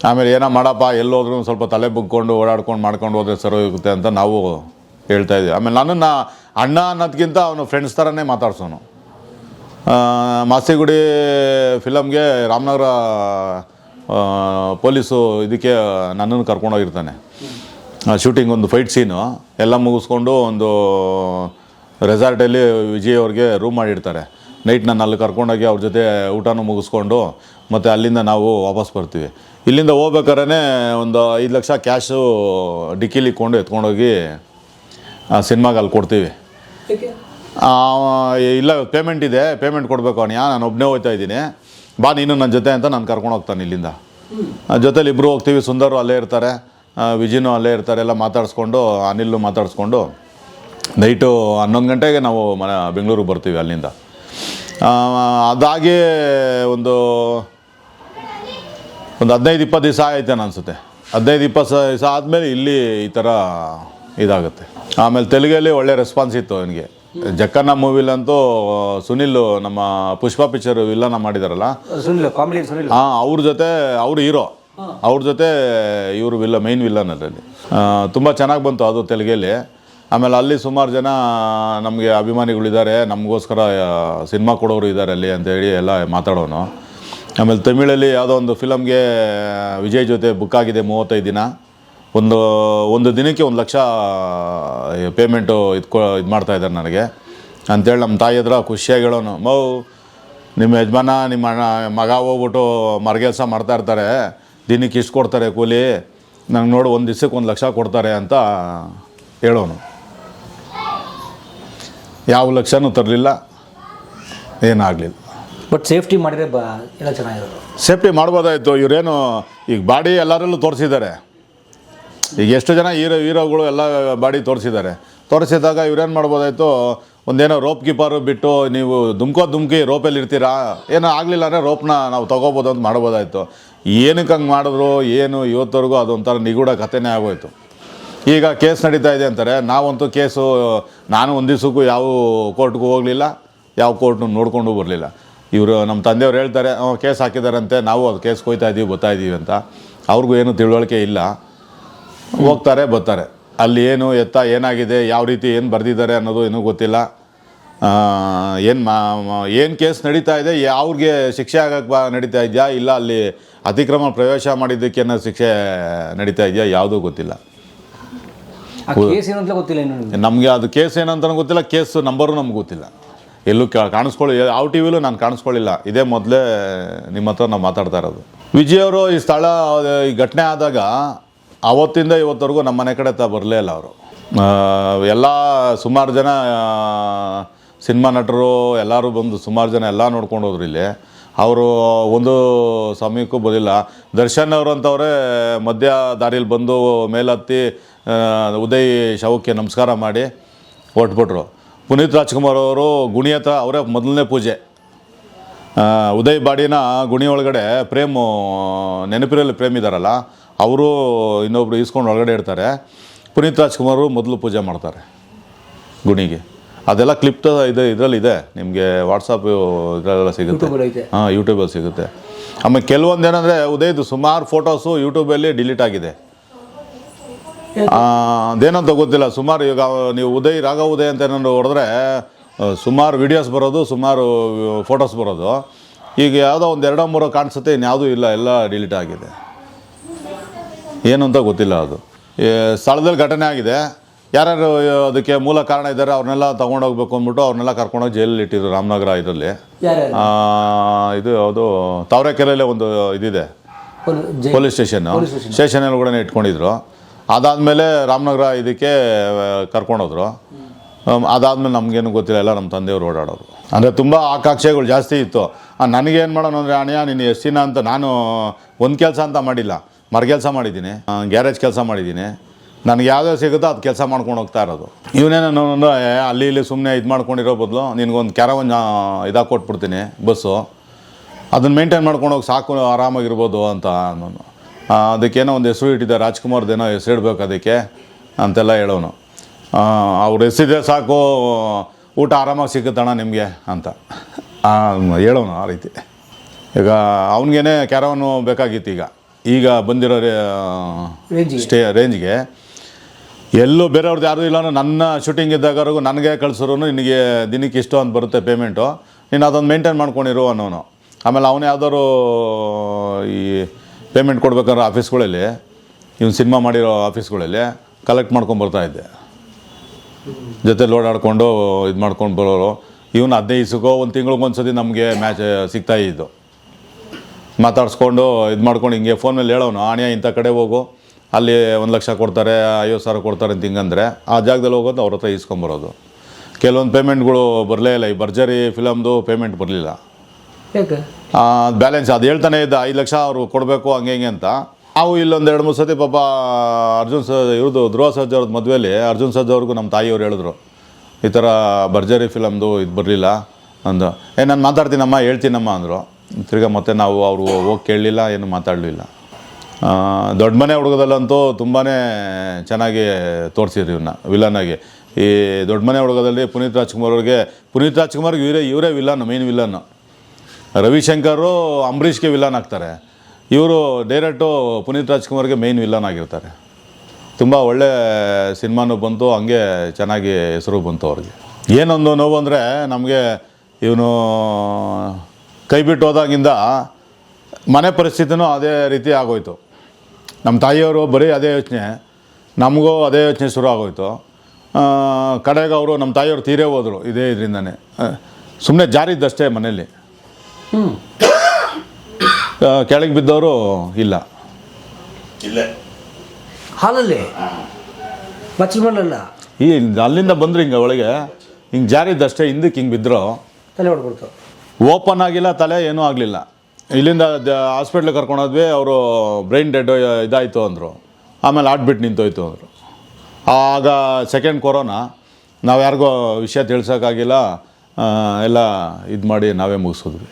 ಆಮೇಲೆ ಏನೋ ಮಾಡಪ್ಪ, ಎಲ್ಲೋದ್ರೂ ಸ್ವಲ್ಪ ತಲೆ ಬುಗ್ಕೊಂಡು ಓಡಾಡ್ಕೊಂಡು ಮಾಡ್ಕೊಂಡು ಹೋದ್ರೆ ಸರಿ ಹೋಗುತ್ತೆ ಅಂತ ನಾವು ಹೇಳ್ತಾಯಿದ್ವಿ. ಆಮೇಲೆ ನನ್ನನ್ನು ಅಣ್ಣ ಅನ್ನೋದಕ್ಕಿಂತ ಅವನು ಫ್ರೆಂಡ್ಸ್ ಥರನೇ ಮಾತಾಡ್ಸೋನು. ಮಾಸ್ತಿಗುಡಿ ಫಿಲಮ್ಗೆ ರಾಮನಗರ ಪೊಲೀಸು ಇದಕ್ಕೆ ನನ್ನನ್ನು ಕರ್ಕೊಂಡೋಗಿರ್ತಾನೆ. ಶೂಟಿಂಗ್ ಒಂದು ಫೈಟ್ ಸೀನು ಎಲ್ಲ ಮುಗಿಸ್ಕೊಂಡು ಒಂದು ರೆಸಾರ್ಟಲ್ಲಿ ವಿಜಯ್ ಅವ್ರಿಗೆ ರೂಮ್ ಮಾಡಿರ್ತಾರೆ. ನೈಟ್ ನಾನು ಅಲ್ಲಿ ಕರ್ಕೊಂಡೋಗಿ ಅವ್ರ ಜೊತೆ ಊಟನೂ ಮುಗಿಸ್ಕೊಂಡು ಮತ್ತು ಅಲ್ಲಿಂದ ನಾವು ವಾಪಸ್ ಬರ್ತೀವಿ. ಇಲ್ಲಿಂದ ಹೋಗ್ಬೇಕಾದ್ರೆ ಒಂದು 5 ಲಕ್ಷ ಕ್ಯಾಶು ಡಿಕ್ಕಿಲಿ ಇಟ್ಕೊಂಡು ಎತ್ಕೊಂಡೋಗಿ ಸಿನಿಮಾಗೆ ಅಲ್ಲಿ ಕೊಡ್ತೀವಿ. ಇಲ್ಲ ಪೇಮೆಂಟ್ ಇದೆ, ಪೇಮೆಂಟ್ ಕೊಡಬೇಕು ಅಣ್ಣ, ನಾನು ಒಬ್ಬನೇ ಹೋಗ್ತಾ ಇದ್ದೀನಿ, ಬಾ ನೀನು ನನ್ನ ಜೊತೆ ಅಂತ ನಾನು ಕರ್ಕೊಂಡು ಹೋಗ್ತಾನೆ. ಇಲ್ಲಿಂದ ಜೊತೆಲಿ ಇಬ್ಬರು ಹೋಗ್ತೀವಿ. ಸುಂದರು ಅಲ್ಲೇ ಇರ್ತಾರೆ, ವಿಜಿನೂ ಅಲ್ಲೇ ಇರ್ತಾರೆ. ಎಲ್ಲ ಮಾತಾಡಿಸ್ಕೊಂಡು ಅನಿಲ್ಲು ಮಾತಾಡಿಸ್ಕೊಂಡು ನೈಟು 11 ಗಂಟೆಗೆ ನಾವು ಬೆಂಗಳೂರಿಗೆ ಬರ್ತೀವಿ. ಅಲ್ಲಿಂದ ಅದಾಗಿ ಒಂದು 15-20 ದಿವಸ ಆಯ್ತೇನೆ ಅನಿಸುತ್ತೆ. 15-20 ದಿವಸ ಆದಮೇಲೆ ಇಲ್ಲಿ ಈ ಥರ ಇದಾಗುತ್ತೆ. ಆಮೇಲೆ ತೆಲುಗಲ್ಲಿ ಒಳ್ಳೆ ರೆಸ್ಪಾನ್ಸ್ ಇತ್ತು ಅವನಿಗೆ. ಜಕ್ಕಣ್ಣ ಮೂವಿಲಂತೂ ಸುನಿಲ್ ನಮ್ಮ ಪುಷ್ಪ ಪಿಕ್ಚರ್ ವಿಲ್ಲನ ಮಾಡಿದಾರಲ್ಲ, ಅವ್ರ ಜೊತೆ ಅವರು ಹೀರೋ, ಅವ್ರ ಜೊತೆ ಇವರು ಮೈನ್ ವಿಲ್ಲನ್ ಅದರಲ್ಲಿ ತುಂಬ ಚೆನ್ನಾಗಿ ಬಂತು ಅದು ತೆಲುಗಲ್ಲಿ. ಆಮೇಲೆ ಅಲ್ಲಿ ಸುಮಾರು ಜನ ನಮಗೆ ಅಭಿಮಾನಿಗಳಿದ್ದಾರೆ, ನಮಗೋಸ್ಕರ ಸಿನಿಮಾ ಕೊಡೋರು ಇದ್ದಾರೆ ಅಲ್ಲಿ ಅಂತೇಳಿ ಎಲ್ಲ ಮಾತಾಡೋನು. ಆಮೇಲೆ ತಮಿಳಲ್ಲಿ ಯಾವುದೋ ಒಂದು ಫಿಲಮ್ಗೆ ವಿಜಯ್ ಜೊತೆ ಬುಕ್ ಆಗಿದೆ 35 ದಿನ. ಒಂದು ದಿನಕ್ಕೆ 1 ಲಕ್ಷ ಪೇಮೆಂಟು ಇದು ಮಾಡ್ತಾಯಿದ್ದಾರೆ ನನಗೆ ಅಂಥೇಳಿ ನಮ್ಮ ತಾಯಿ ಹತ್ರ ಖುಷಿಯಾಗಿ ಹೇಳೋನು. ನಿಮ್ಮ ಯಜಮಾನ ನಿಮ್ಮ ಮಗ ಹೋಗ್ಬಿಟ್ಟು ಮರಗೆಲ್ಸ ಮಾಡ್ತಾಯಿರ್ತಾರೆ, ದಿನಕ್ಕೆ ಇಷ್ಟು ಕೊಡ್ತಾರೆ ಕೂಲಿ, ನಂಗೆ ನೋಡು ಒಂದು ದಿವ್ಸಕ್ಕೆ 1 ಲಕ್ಷ ಕೊಡ್ತಾರೆ ಅಂತ ಹೇಳೋನು. ಯಾವ ಲಕ್ಷನೂ ತರಲಿಲ್ಲ, ಏನಾಗಲಿಲ್ಲ. ಬಟ್ ಸೇಫ್ಟಿ ಮಾಡಿದ್ರೆ ಎಲ್ಲ ಚೆನ್ನಾಗಿರೋದು. ಸೇಫ್ಟಿ ಮಾಡ್ಬೋದಾಯಿತು. ಇವರೇನು ಈಗ ಬಾಡಿ ಎಲ್ಲರಲ್ಲೂ ತೋರಿಸಿದ್ದಾರೆ. ಈಗ ಎಷ್ಟು ಜನ ಹೀರೋಗಳು ಎಲ್ಲ ಬಾಡಿ ತೋರಿಸಿದಾಗ ಇವ್ರೇನು ಮಾಡ್ಬೋದಾಯಿತು, ಒಂದೇನೋ ರೋಪ್ ಕೀಪರು ಬಿಟ್ಟು ನೀವು ದುಮ್ಕಿ ರೋಪಲ್ಲಿ ಇರ್ತೀರಾ, ಏನೋ ಆಗಲಿಲ್ಲ ಅಂದರೆ ರೋಪ್ನ ನಾವು ತೊಗೋಬೋದು ಅಂತ ಮಾಡ್ಬೋದಾಯಿತು. ಏನಕ್ಕೆ ಹಂಗೆ ಮಾಡಿದ್ರು ಏನು ಇವತ್ತವರೆಗೂ ಅದೊಂಥರ ನಿಗೂಢ ಕಥೆನೇ ಆಗೋಯ್ತು. ಈಗ ಕೇಸ್ ನಡೀತಾ ಇದೆ ಅಂತಾರೆ. ನಾವಂತೂ ಕೇಸು ನಾನು ಒಂದು ದಿವಸಕ್ಕೂ ಯಾವ ಕೋರ್ಟ್ಗೂ ಹೋಗಲಿಲ್ಲ, ಯಾವ ಕೋರ್ಟ್ನು ನೋಡಿಕೊಂಡು ಬರಲಿಲ್ಲ. ಇವರು ನಮ್ಮ ತಂದೆಯವ್ರು ಹೇಳ್ತಾರೆ ಕೇಸ್ ಹಾಕಿದಾರಂತೆ, ನಾವು ಅದು ಕೇಸ್ಗೆ ಹೋಗ್ತಾ ಇದ್ದೀವಿ ಬರ್ತಾಯಿದ್ದೀವಿ ಅಂತ. ಅವ್ರಿಗೂ ಏನು ತಿಳುವಳಿಕೆ ಇಲ್ಲ. ಹೋಗ್ತಾರೆ ಬರ್ತಾರೆ, ಅಲ್ಲಿ ಏನು ಏನಾಗಿದೆ, ಯಾವ ರೀತಿ ಏನು ಬರೆದಿದ್ದಾರೆ ಅನ್ನೋದು ಏನೂ ಗೊತ್ತಿಲ್ಲ. ಏನು ಕೇಸ್ ನಡೀತಾ ಇದೆ, ಅವ್ರಿಗೆ ಶಿಕ್ಷೆ ಆಗಕ್ಕೆ ನಡೀತಾ ಇದೆಯಾ, ಇಲ್ಲ ಅಲ್ಲಿ ಅತಿಕ್ರಮ ಪ್ರವೇಶ ಮಾಡಿದ್ದಕ್ಕೆ ಏನೋ ಶಿಕ್ಷೆ ನಡೀತಾ ಇದೆಯಾ, ಯಾವುದೂ ಗೊತ್ತಿಲ್ಲ. ನಮಗೆ ಅದು ಕೇಸ್ ಏನಂತ ಗೊತ್ತಿಲ್ಲ, ಕೇಸ್ ನಂಬರು ನಮ್ಗೆ ಗೊತ್ತಿಲ್ಲ, ಎಲ್ಲೂ ಯಾವ ಟಿ ವಿಲೂ ನಾನು ಕಾಣಿಸ್ಕೊಳ್ಳಿಲ್ಲ. ಇದೇ ಮೊದಲೇ ನಿಮ್ಮ ಹತ್ರ ನಾವು ಮಾತಾಡ್ತಾ ಇರೋದು. ವಿಜಯ್ ಅವರು ಈ ಸ್ಥಳ ಈ ಘಟನೆ ಆದಾಗ ಅವತ್ತಿಂದ ಇವತ್ತವರೆಗೂ ನಮ್ಮ ಮನೆ ಕಡೆ ಬರಲೇ ಇಲ್ಲ ಅವರು. ಎಲ್ಲ ಸುಮಾರು ಜನ ಸಿನಿಮಾ ನಟರು ಎಲ್ಲರೂ ಬಂದು ಸುಮಾರು ಜನ ಎಲ್ಲ ನೋಡ್ಕೊಂಡು ಹೋದ್ರು ಇಲ್ಲಿ. ಅವರು ಒಂದು ಸಮಯಕ್ಕೂ ಬರಲಿಲ್ಲ. ದರ್ಶನ್ ಅವರು ಅಂತವರೇ ಮಧ್ಯ ದಾರಿಯಲ್ಲಿ ಬಂದು ಮೇಲತ್ತಿ ಉದಯ್ ಶವಕ್ಕೆ ನಮಸ್ಕಾರ ಮಾಡಿ ಹೊರಟ್ಬಿಟ್ರು. ಪುನೀತ್ ರಾಜ್ಕುಮಾರ್ ಅವರು ಗುಣಿ ಹತ್ರ ಅವರೇ ಮೊದಲನೇ ಪೂಜೆ. ಉದಯ್ ಬಾಡಿನ ಗುಣಿ ಒಳಗಡೆ ನೆನಪಿರಲ್ಲಿ ಪ್ರೇಮ್ ಇದ್ದಾರಲ್ಲ, ಅವರು ಇನ್ನೊಬ್ರು ಈಸ್ಕೊಂಡು ಒಳಗಡೆ ಇರ್ತಾರೆ. ಪುನೀತ್ ರಾಜ್ಕುಮಾರ್ ಮೊದಲು ಪೂಜೆ ಮಾಡ್ತಾರೆ ಗುಣಿಗೆ. ಅದೆಲ್ಲ ಕ್ಲಿಪ್ ಇದರಲ್ಲಿದೆ, ನಿಮಗೆ ವಾಟ್ಸಪ್ ಇದರಲ್ಲೆಲ್ಲ ಸಿಗುತ್ತೆ. ಯೂಟ್ಯೂಬಲ್ಲಿ ಸಿಗುತ್ತೆ. ಆಮೇಲೆ ಕೆಲವೊಂದು ಏನಂದರೆ ಉದಯ್ದು ಸುಮಾರು ಫೋಟೋಸು ಯೂಟ್ಯೂಬಲ್ಲಿ ಡಿಲೀಟ್ ಆಗಿದೆ. ಅದೇನಂತ ಗೊತ್ತಿಲ್ಲ. ಸುಮಾರು ಈಗ ನೀವು ರಾಘವ್ ಉದಯ್ ಅಂತ ಏನಾದ್ರು ಹೊಡೆದ್ರೆ ಸುಮಾರು ವೀಡಿಯೋಸ್ ಬರೋದು, ಸುಮಾರು ಫೋಟೋಸ್ ಬರೋದು. ಈಗ ಯಾವುದೋ ಒಂದು 2-3 ಕಾಣಿಸುತ್ತೆ, ಇನ್ಯಾವುದೂ ಇಲ್ಲ, ಎಲ್ಲ ಡಿಲೀಟ್ ಆಗಿದೆ. ಏನು ಅಂತ ಗೊತ್ತಿಲ್ಲ. ಅದು ಸ್ಥಳದಲ್ಲಿ ಘಟನೆ ಆಗಿದೆ. ಯಾರ್ಯಾರು ಅದಕ್ಕೆ ಮೂಲ ಕಾರಣ ಇದ್ದಾರೆ ಅವ್ರನ್ನೆಲ್ಲ ತೊಗೊಂಡೋಗ್ಬೇಕು ಅಂದ್ಬಿಟ್ಟು ಅವ್ರನ್ನೆಲ್ಲ ಕರ್ಕೊಂಡೋಗಿ ಜೈಲಲ್ಲಿ ಇಟ್ಟಿದ್ರು. ರಾಮನಗರ ಇದರಲ್ಲಿ ಇದು ಯಾವುದು ತಾವರೆಕೆರೆಯಲ್ಲೇ ಒಂದು ಇದಿದೆ, ಪೊಲೀಸ್ ಸ್ಟೇಷನ್ ಒಳಗಡೆ ಇಟ್ಕೊಂಡಿದ್ರು. ಅದಾದಮೇಲೆ ರಾಮನಗರ ಇದಕ್ಕೆ ಕರ್ಕೊಂಡೋದ್ರು. ಅದಾದಮೇಲೆ ನಮಗೇನು ಗೊತ್ತಿಲ್ಲ, ಎಲ್ಲ ನಮ್ಮ ತಂದೆಯವರು ಓಡಾಡೋರು. ಅಂದರೆ ತುಂಬ ಆಕಾಂಕ್ಷೆಗಳು ಜಾಸ್ತಿ ಇತ್ತು. ನನಗೇನು ಮಾಡೋಣ ಅಂದರೆ, ಅಣ್ಣ ನೀನು ಎಷ್ಟು ದಿನ ಅಂತ, ನಾನು ಒಂದು ಕೆಲಸ ಅಂತ ಮಾಡಿಲ್ಲ, ಮರಗೆಲ್ಸ ಮಾಡಿದ್ದೀನಿ, ಗ್ಯಾರೇಜ್ ಕೆಲಸ ಮಾಡಿದ್ದೀನಿ. ನನಗೆ ಯಾವುದೇ ಸಿಗುತ್ತೋ ಅದು ಕೆಲಸ ಮಾಡ್ಕೊಂಡು ಹೋಗ್ತಾ ಇರೋದು. ಇವನೇನು ಅಂದರೆ ಅಲ್ಲಿ ಇಲ್ಲಿ ಸುಮ್ಮನೆ ಇದು ಮಾಡ್ಕೊಂಡಿರೋ ಬದಲು ನಿನಗೊಂದು ಕ್ಯಾರವನ್ ಇದಾಗಿ ಕೊಟ್ಬಿಡ್ತೀನಿ ಬಸ್ಸು, ಅದನ್ನು ಮೇಂಟೈನ್ ಮಾಡ್ಕೊಂಡು ಹೋಗಿ ಸಾಕು, ಆರಾಮಾಗಿರ್ಬೋದು ಅಂತ ನಾನು. ಅದಕ್ಕೇನೋ ಒಂದು ಹೆಸರು ಇಟ್ಟಿದ್ದೆ, ರಾಜ್ಕುಮಾರ್ದೇನೋ ಹೆಸರು ಇಡಬೇಕು ಅದಕ್ಕೆ ಅಂತೆಲ್ಲ ಹೇಳೋನು. ಅವ್ರ ಹೆಸರಿದ್ರೆ ಸಾಕು, ಊಟ ಆರಾಮಾಗಿ ಸಿಗುತ್ತಣ್ಣ ನಿಮಗೆ ಅಂತ ಹೇಳೋನು. ಆ ರೀತಿ ಈಗ ಅವನಿಗೇನೆ ಕ್ಯಾರವನು ಬೇಕಾಗಿತ್ತು. ಈಗ ಬಂದಿರೋ ರೇಂಜ್ಗೆ ಎಲ್ಲೂ ಬೇರೆಯವ್ರದ್ದು ಯಾರೂ ಇಲ್ಲ. ನನ್ನ ಶೂಟಿಂಗ್ ಇದ್ದಾಗವರೆಗೂ ನನಗೆ ಕಳಿಸೋರು, ನಿನಗೆ ದಿನಕ್ಕೆ ಇಷ್ಟು ಅಂತ ಬರುತ್ತೆ ಪೇಮೆಂಟು, ನೀನು ಅದೊಂದು ಮೇಂಟೈನ್ ಮಾಡ್ಕೊಂಡಿರು ಅನ್ನೋನು. ಆಮೇಲೆ ಅವನು ಯಾವ್ದಾದ್ರು ಈ ಪೇಮೆಂಟ್ ಕೊಡ್ಬೇಕಾದ್ರೆ ಆಫೀಸ್ಗಳಲ್ಲಿ, ಇವ್ನು ಸಿನಿಮಾ ಮಾಡಿರೋ ಆಫೀಸ್ಗಳಲ್ಲಿ ಕಲೆಕ್ಟ್ ಮಾಡ್ಕೊಂಬರ್ತಾಯಿದ್ದೆ. ಜೊತೆಲಿ ಓಡಾಡಿಕೊಂಡು ಇದು ಮಾಡ್ಕೊಂಡು ಬರೋರು. ಇವನು 15 ದಿವಸಕ್ಕೋ 1 ತಿಂಗಳಿಗೊಂದು ಸತಿ ನಮಗೆ ಮ್ಯಾಚ್ ಸಿಗ್ತಾಯಿದ್ದು. ಮಾತಾಡಿಸ್ಕೊಂಡು ಇದು ಮಾಡ್ಕೊಂಡು ಹಿಂಗೆ ಫೋನ್ ಮೇಲೆ ಹೇಳೋನು, ಅಣ್ಣ ಇಂಥ ಕಡೆ ಹೋಗು, ಅಲ್ಲಿ 1 ಲಕ್ಷ ಕೊಡ್ತಾರೆ, 50,000 ಕೊಡ್ತಾರೆ ಅಂತ ಹಿಂಗಂದರೆ ಆ ಜಾಗದಲ್ಲಿ ಹೋಗೋದು ಅವ್ರ ಹತ್ರ ಇಸ್ಕೊಂಬರೋದು. ಕೆಲವೊಂದು ಪೇಮೆಂಟ್ಗಳು ಬರಲೇ ಇಲ್ಲ. ಈ ಭರ್ಜರಿ ಫಿಲಮ್ದು ಪೇಮೆಂಟ್ ಬರಲಿಲ್ಲ. ಬ್ಯಾಲೆನ್ಸ್ ಅದು ಹೇಳ್ತಾನೆ ಇದ್ದ 5 ಲಕ್ಷ ಅವರು ಕೊಡಬೇಕು ಹಂಗೆ ಹಿಂಗೆ ಅಂತ. ನಾವು ಇಲ್ಲೊಂದು 2-3 ಸತಿ ಪಾಪ ಅರ್ಜುನ್ ಇವ್ರದ್ದು ಧ್ರುವ ಸರ್ಜಾ ಅವ್ರದ್ದು ಮದುವೆಯಲ್ಲಿ ಅರ್ಜುನ್ ಸರ್ಜಾ ಅವ್ರಿಗೂ ನಮ್ಮ ತಾಯಿಯವ್ರು ಹೇಳಿದ್ರು, ಈ ಥರ ಭರ್ಜರಿ ಫಿಲಮ್ದು ಇದು ಬರಲಿಲ್ಲ ಅಂದು. ನಾನು ಮಾತಾಡ್ತೀನಮ್ಮ, ಹೇಳ್ತೀನಮ್ಮ ಅಂದರು. ತಿರ್ಗಾ ಮತ್ತೆ ನಾವು ಅವರು ಹೋಗಿ ಕೇಳಲಿಲ್ಲ, ಏನು ಮಾತಾಡಲಿಲ್ಲ. ದೊಡ್ಡ ಮನೆ ಹುಡುಗದಲ್ಲಂತೂ ತುಂಬಾ ಚೆನ್ನಾಗಿ ತೋರಿಸಿದ್ರು ಇವನ್ನ ವಿಲನ್ನಾಗಿ. ಈ ದೊಡ್ಡ ಮನೆ ಹುಡುಗದಲ್ಲಿ ಪುನೀತ್ ರಾಜ್ಕುಮಾರ್ಗೆ ಇವರೇ ವಿಲನ್, ಮೇನ್ ವಿಲನ್ನು. ರವಿಶಂಕರು ಅಂಬರೀಷ್ಗೆ ವಿಲನ್ ಆಗ್ತಾರೆ, ಇವರು ಡೈರೆಕ್ಟು ಪುನೀತ್ ರಾಜ್ಕುಮಾರ್ಗೆ ಮೇನ್ ವಿಲನ್ ಆಗಿರ್ತಾರೆ. ತುಂಬ ಒಳ್ಳೆ ಸಿನಿಮಾನು ಬಂತು, ಹಂಗೆ ಚೆನ್ನಾಗಿ ಹೆಸರು ಬಂತು ಅವ್ರಿಗೆ. ಏನೊಂದು ನೋವು ಅಂದರೆ ನಮಗೆ ಇವನು ಕೈ ಬಿಟ್ಟು ಹೋದಾಗಿಂದ ಮನೆ ಪರಿಸ್ಥಿತಿನೂ ಅದೇ ರೀತಿ ಆಗೋಯ್ತು. ನಮ್ಮ ತಾಯಿಯವರು ಬರೀ ಅದೇ ಯೋಚನೆ, ನಮಗೂ ಅದೇ ಯೋಚನೆ ಶುರು ಆಗೋಯ್ತು. ಕಡೆಗೆ ಅವರು ನಮ್ಮ ತಾಯಿಯವರು ತೀರೇ ಹೋದರು ಇದೇ ಇದರಿಂದನೇ. ಸುಮ್ಮನೆ ಜಾರಿದ್ದಷ್ಟೇ ಮನೇಲಿ, ಕೆಳಗೆ ಬಿದ್ದವರು ಇಲ್ಲ. ಹಾಲಲ್ಲಿ ಬಚ್ಚಲ್ಮಣ್ಣಲ್ಲ ಈ ಅಲ್ಲಿಂದ ಬಂದರು ಹಿಂಗೆ ಒಳಗೆ ಹಿಂಗೆ ಜಾರಿದ್ದಷ್ಟೇ, ಹಿಂದಕ್ಕೆ ಹಿಂಗೆ ಬಿದ್ದರು. ತಲೆ ಹೊಡ್ಬಿಡ್ತು. ಓಪನ್ ಆಗಿಲ್ಲ, ತಲೆ ಏನೂ ಆಗಲಿಲ್ಲ. ಇಲ್ಲಿಂದ ಹಾಸ್ಪಿಟ್ಲಿಗೆ ಕರ್ಕೊಂಡೋದ್ವಿ. ಅವರು ಬ್ರೈನ್ ಡೆಡ್ ಇದಾಯಿತು ಅಂದರು. ಆಮೇಲೆ ಹಾರ್ಟ್ಬಿಟ್ ನಿಂತೋಯ್ತು ಅಂದರು. ಆಗ ಸೆಕೆಂಡ್ ಕೊರೋನಾ, ನಾವು ಯಾರಿಗೋ ವಿಷಯ ತಿಳ್ಸೋಕ್ಕಾಗಿಲ್ಲ, ಎಲ್ಲ ಇದು ಮಾಡಿ ನಾವೇ ಮುಗಿಸಿದ್ವಿ.